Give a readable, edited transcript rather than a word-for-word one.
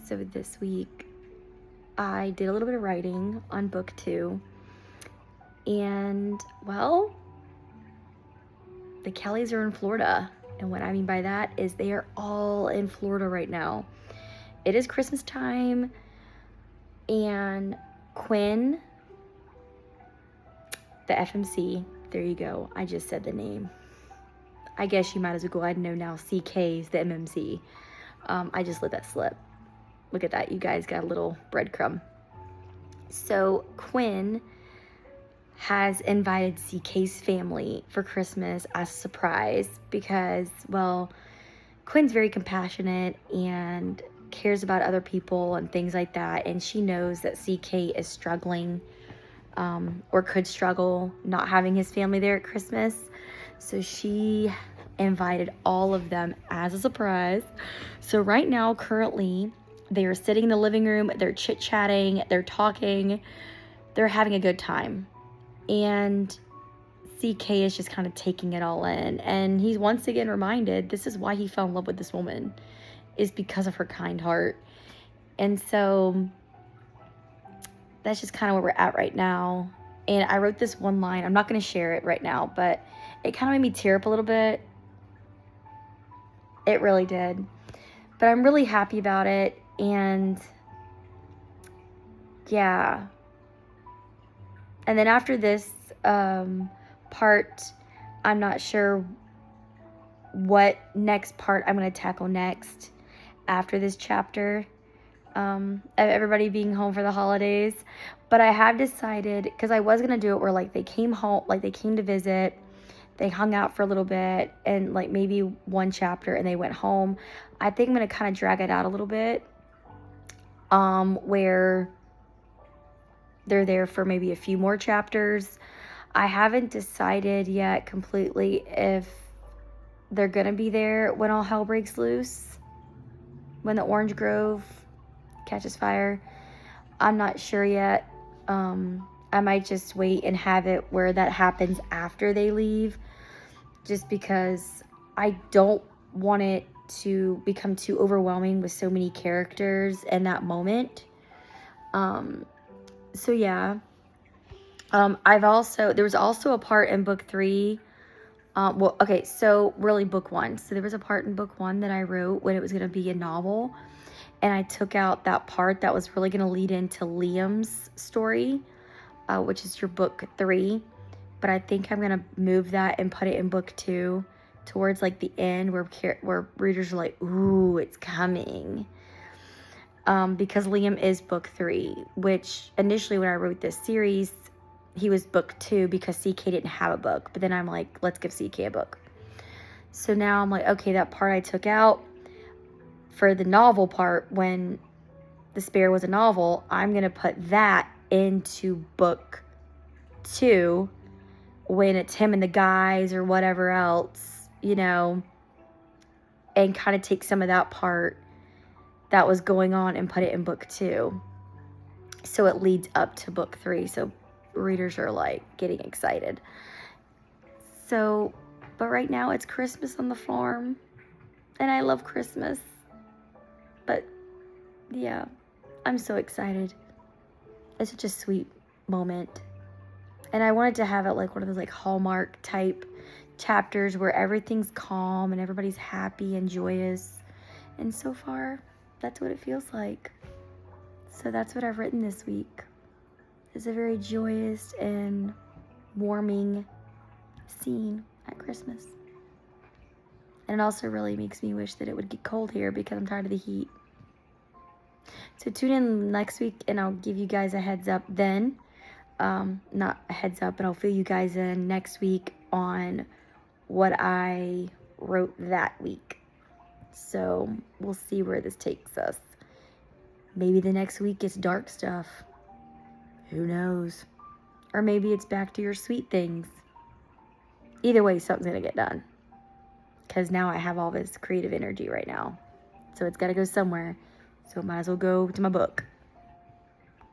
So this week I did a little bit of writing on book 2. And, well, the Kellys are in Florida. And what I mean by that is they are all in Florida right now. It is Christmas time. And Quinn, the FMC, there you go. I just said the name. I guess you might as well go ahead and know now CK is the MMC. I just let that slip. Look at that. You guys got a little breadcrumb. So Quinn has invited CK's family for Christmas as a surprise because, well, Quinn's very compassionate and cares about other people and things like that. And she knows that CK is struggling or could struggle not having his family there at Christmas. So she invited all of them as a surprise. So right now, currently, they are sitting in the living room. They're chit-chatting. They're talking. They're having a good time. And CK is just kind of taking it all in. And he's once again reminded this is why he fell in love with this woman, is because of her kind heart. And so that's just kind of where we're at right now. And I wrote this one line. I'm not going to share it right now, but it kind of made me tear up a little bit. It really did. But I'm really happy about it. And yeah. And then after this part, I'm not sure what next part I'm going to tackle next after this chapter. Of everybody being home for the holidays. But I have decided, because I was going to do it where like they came home, like they came to visit, they hung out for a little bit, and like maybe one chapter and they went home. I think I'm going to kind of drag it out a little bit, where they're there for maybe a few more chapters. I haven't decided yet completely if they're going to be there when all hell breaks loose, when the orange grove catches fire. I'm not sure yet. I might just wait and have it where that happens after they leave, just because I don't want it to become too overwhelming with so many characters in that moment. So yeah. There was also a part in book 3. So really book 1. So there was a part in book 1 that I wrote when it was going to be a novel. And I took out that part that was really going to lead into Liam's story, which is your book 3. But I think I'm going to move that and put it in book 2 towards like the end where readers are like, ooh, it's coming. Because Liam is book 3, which initially when I wrote this series, he was book 2 because CK didn't have a book. But then I'm like, let's give CK a book. So now I'm like, okay, that part I took out for the novel part, when The Spare was a novel, I'm going to put that into book 2 when it's him and the guys or whatever else, and kind of take some of that part that was going on and put it in book 2. So it leads up to book 3. So readers are like getting excited. So, but right now it's Christmas on the farm. And I love Christmas. But yeah, I'm so excited. It's such a sweet moment. And I wanted to have it like one of those like Hallmark type chapters where everything's calm and everybody's happy and joyous. And so far, that's what it feels like. So that's what I've written this week. It's a very joyous and warming scene at Christmas. And it also really makes me wish that it would get cold here because I'm tired of the heat. So tune in next week and I'll give you guys a heads up then. Not a heads up, but I'll fill you guys in next week on what I wrote that week. So we'll see where this takes us. Maybe the next week it's dark stuff. Who knows? Or maybe it's back to your sweet things. Either way, something's going to get done. Because now I have all this creative energy right now. So it's got to go somewhere. So it might as well go to my book.